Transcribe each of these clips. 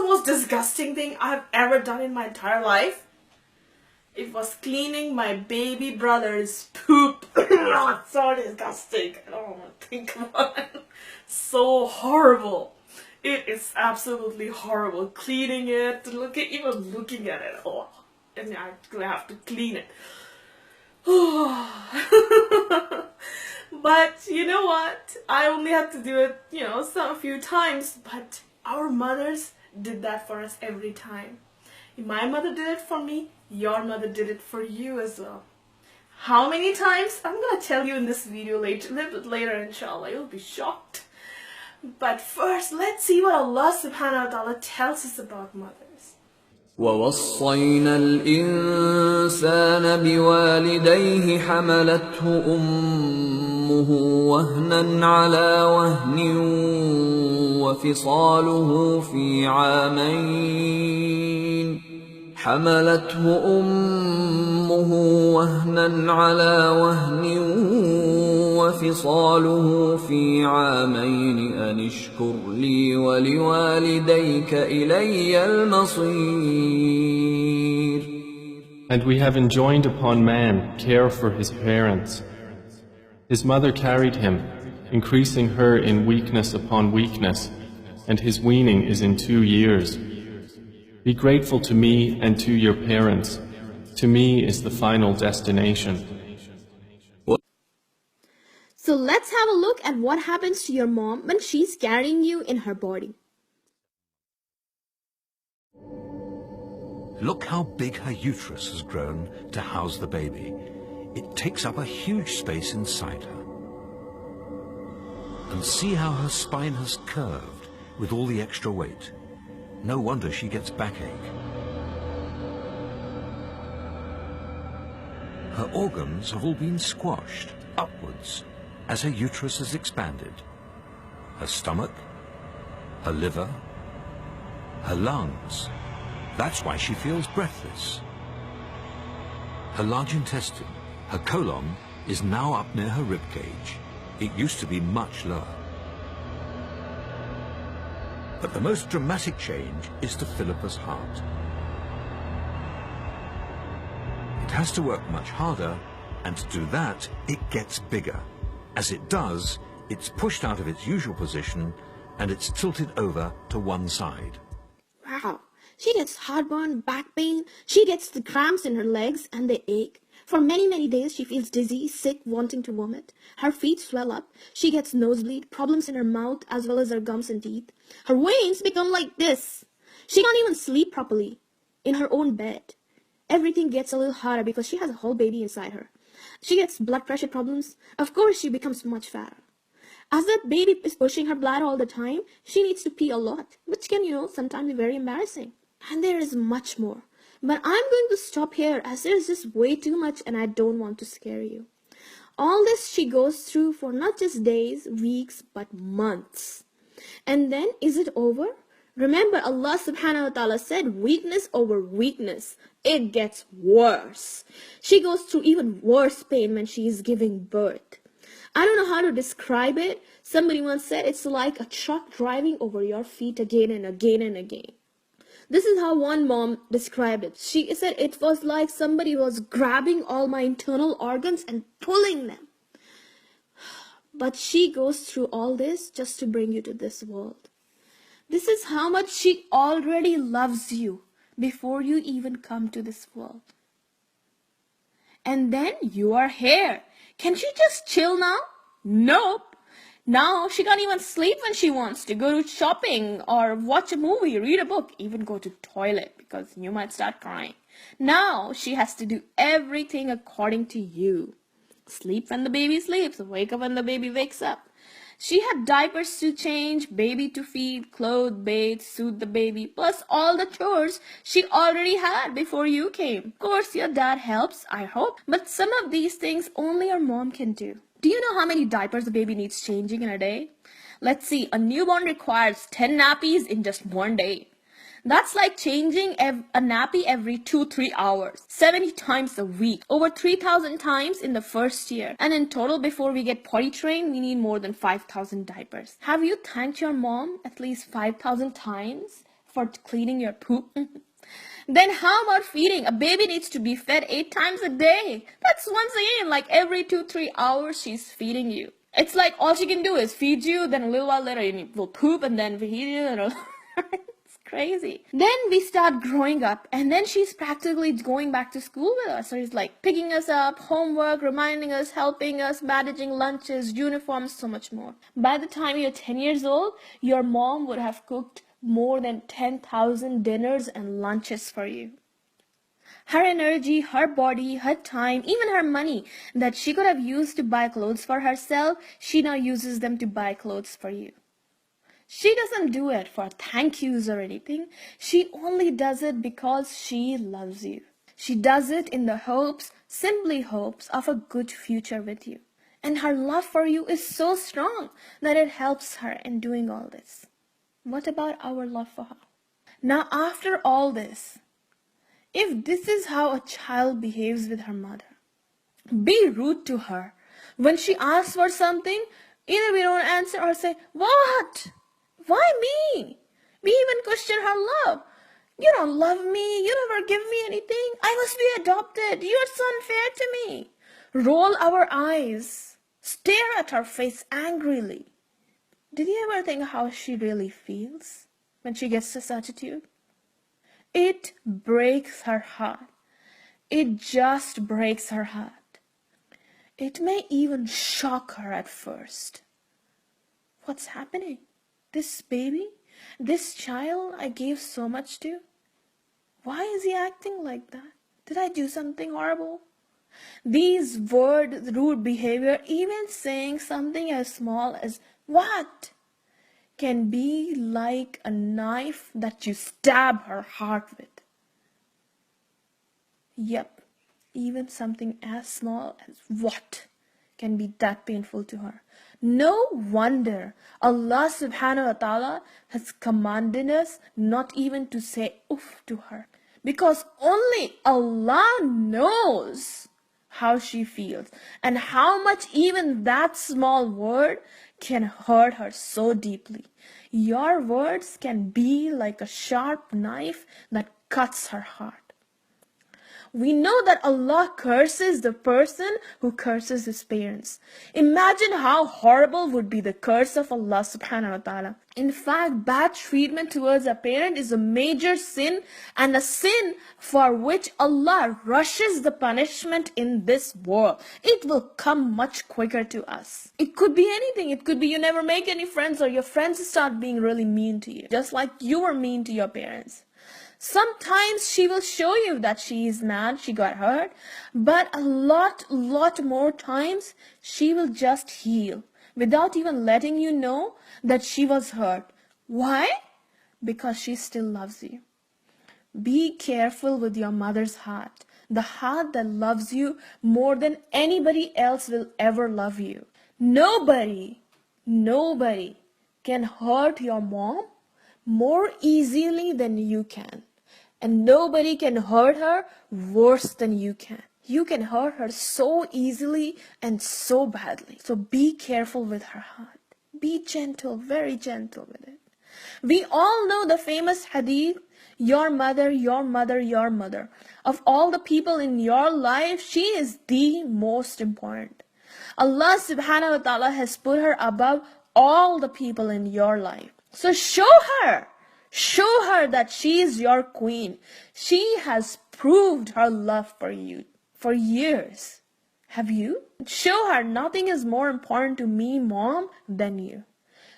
the most disgusting thing I've ever done in my entire life? It was cleaning my baby brother's poop. So disgusting. I don't want to think about it. So horrible. It is absolutely horrible. Cleaning it, even looking at it. Oh, and I have to clean it. But you know what? I only had to do it, a few times. But our mothers did that for us every time. My mother did it for me. Your mother did it for you as well. How many times? I'm gonna tell you in this video a little bit later, inshallah. You'll be shocked. But first, let's see what Allah subhanahu wa ta'ala tells us about mothers. وَوَصَّيْنَا الْإِنسَانَ بِوَالِدَيْهِ حَمَلَتْهُ أُمُّهُ وَهْنًا عَلَى وَهْنٍ وَفِصَالُهُ في عامين أن اشكر لي ولوالديك إلي المصير. And we have enjoined upon man care for his parents. His mother carried him, increasing her in weakness upon weakness, and his weaning is in 2 years. Be grateful to me and to your parents. To me is the final destination. So let's have a look at what happens to your mom when she's carrying you in her body. Look how big her uterus has grown to house the baby. It takes up a huge space inside her. And see how her spine has curved with all the extra weight. No wonder she gets backache. Her organs have all been squashed upwards as her uterus has expanded. Her stomach, her liver, her lungs. That's why she feels breathless. Her large intestine, her colon, is now up near her rib cage. It used to be much lower. But the most dramatic change is to Philippa's heart. It has to work much harder, and to do that, it gets bigger. As it does, it's pushed out of its usual position, and it's tilted over to one side. Wow, she gets heartburn, back pain, she gets the cramps in her legs and they ache. For many, many days, she feels dizzy, sick, wanting to vomit. Her feet swell up. She gets nosebleed, problems in her mouth as well as her gums and teeth. Her veins become like this. She can't even sleep properly in her own bed. Everything gets a little harder because she has a whole baby inside her. She gets blood pressure problems. Of course, she becomes much fatter. As that baby is pushing her bladder all the time, she needs to pee a lot, which can, sometimes be very embarrassing. And there is much more. But I'm going to stop here as there's just way too much and I don't want to scare you. All this she goes through for not just days, weeks, but months. And then, is it over? Remember, Allah subhanahu wa ta'ala said, weakness over weakness. It gets worse. She goes through even worse pain when she is giving birth. I don't know how to describe it. Somebody once said it's like a truck driving over your feet again and again and again. This is how one mom described it. She said it was like somebody was grabbing all my internal organs and pulling them. But she goes through all this just to bring you to this world. This is how much she already loves you before you even come to this world. And then you are here. Can she just chill now? Nope. Now she can't even sleep when she wants to, go to shopping or watch a movie, read a book, even go to toilet because you might start crying. Now she has to do everything according to you. Sleep when the baby sleeps, wake up when the baby wakes up. She had diapers to change, baby to feed, clothe, bathe, soothe the baby, plus all the chores she already had before you came. Of course, your dad helps, I hope, but some of these things only your mom can do. Do you know how many diapers a baby needs changing in a day? Let's see, a newborn requires 10 nappies in just one day. That's like changing a nappy every 2-3 hours, 70 times a week, over 3,000 times in the first year. And in total, before we get potty trained, we need more than 5,000 diapers. Have you thanked your mom at least 5,000 times for cleaning your poop? Then how about feeding? A baby needs to be fed 8 times a day. That's once again like every 2-3 hours she's feeding you. It's like all she can do is feed you, then a little while later you will poop and then feed you. And it's crazy. Then we start growing up and then she's practically going back to school with us. So she's like picking us up, homework, reminding us, helping us, managing lunches, uniforms, so much more. By the time you're 10 years old, your mom would have cooked more than 10,000 dinners and lunches for you. Her energy, her body, her time, even her money that she could have used to buy clothes for herself, she now uses them to buy clothes for you. She doesn't do it for thank yous or anything. She only does it because she loves you. She does it in the hopes, simply hopes, of a good future with you. And her love for you is so strong that it helps her in doing all this. What about our love for her? Now, after all this, if this is how a child behaves with her mother, be rude to her. When she asks for something, either we don't answer or say, what? Why me? We even question her love. You don't love me. You never give me anything. I must be adopted. You're so unfair to me. Roll our eyes. Stare at her face angrily. Did you ever think how she really feels when she gets this attitude? It breaks her heart. It just breaks her heart. It may even shock her at first. What's happening? This baby, this child I gave so much to, why is he acting like that? Did I do something horrible? These words, rude behavior, even saying something as small as what, can be like a knife that you stab her heart with. Yep, even something as small as what can be that painful to her. No wonder Allah subhanahu wa ta'ala has commanded us not even to say oof to her. Because only Allah knows how she feels and how much even that small word can hurt her so deeply. Your words can be like a sharp knife that cuts her heart. We know that Allah curses the person who curses his parents. Imagine how horrible would be the curse of Allah subhanahu wa ta'ala. In fact, bad treatment towards a parent is a major sin and a sin for which Allah rushes the punishment in this world. It will come much quicker to us. It could be anything. It could be you never make any friends or your friends start being really mean to you, just like you were mean to your parents. Sometimes she will show you that she is mad, she got hurt, but a lot more times she will just heal without even letting you know that she was hurt. Why? Because she still loves you. Be careful with your mother's heart, the heart that loves you more than anybody else will ever love you. Nobody can hurt your mom more easily than you can. And nobody can hurt her worse than you can. You can hurt her so easily and so badly. So be careful with her heart. Be gentle, very gentle with it. We all know the famous hadith, your mother, your mother, your mother. Of all the people in your life, she is the most important. Allah subhanahu wa ta'ala has put her above all the people in your life. So show her that she is your queen. She has proved her love for you for years. Have you? Show her nothing is more important to me, mom, than you.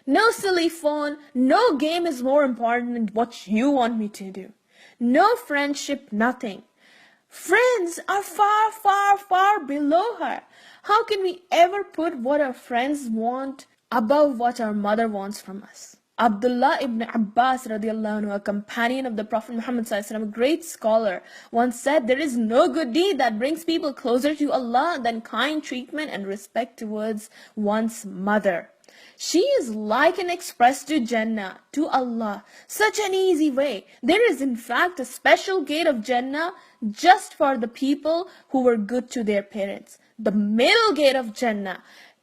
No silly phone, no game is more important than what you want me to do. No friendship, nothing. Friends are far, far, far below her. How can we ever put what our friends want above what our mother wants from us? Abdullah ibn Abbas radiallahu anhu, a companion of the Prophet Muhammad sallallahu alaihi wasallam, a great scholar, once said, there is no good deed that brings people closer to Allah than kind treatment and respect towards one's mother. She is like an express to Jannah, to Allah. Such an easy way. There is in fact a special gate of Jannah just for the people who were good to their parents. The middle gate of Jannah.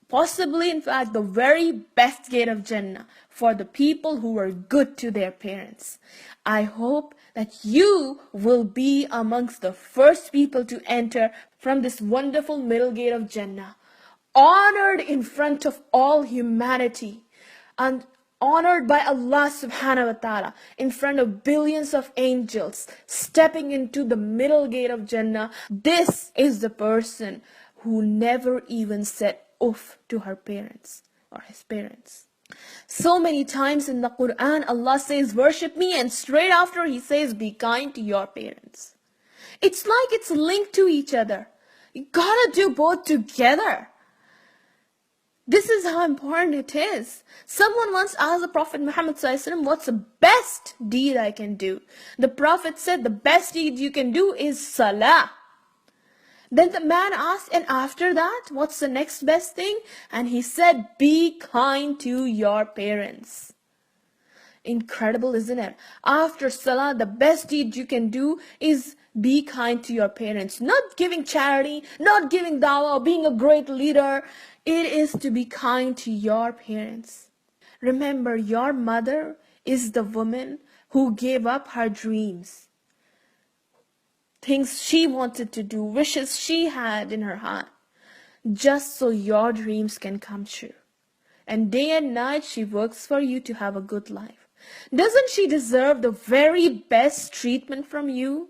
Possibly, in fact, the very best gate of Jannah for the people who were good to their parents. I hope that you will be amongst the first people to enter from this wonderful middle gate of Jannah, honored in front of all humanity and honored by Allah subhanahu wa ta'ala in front of billions of angels, stepping into the middle gate of Jannah. This is the person who never even said uff to her parents or his parents. So many times in the Quran, Allah says, worship me, and straight after He says, be kind to your parents. It's like it's linked to each other. You gotta do both together. This is how important it is. Someone once asked the Prophet Muhammad ﷺ, what's the best deed I can do? The Prophet said, the best deed you can do is salah. Then the man asked, and after that, what's the next best thing? And he said, be kind to your parents. Incredible, isn't it? After salah, the best deed you can do is be kind to your parents. Not giving charity, not giving dawah, being a great leader. It is to be kind to your parents. Remember, your mother is the woman who gave up her dreams. Things she wanted to do, wishes she had in her heart, just so your dreams can come true. And day and night she works for you to have a good life. Doesn't she deserve the very best treatment from you?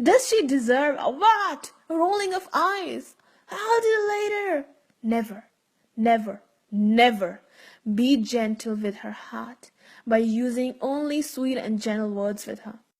Does she deserve a what? A rolling of eyes? I'll do later. Never, never, never. Be gentle with her heart by using only sweet and gentle words with her.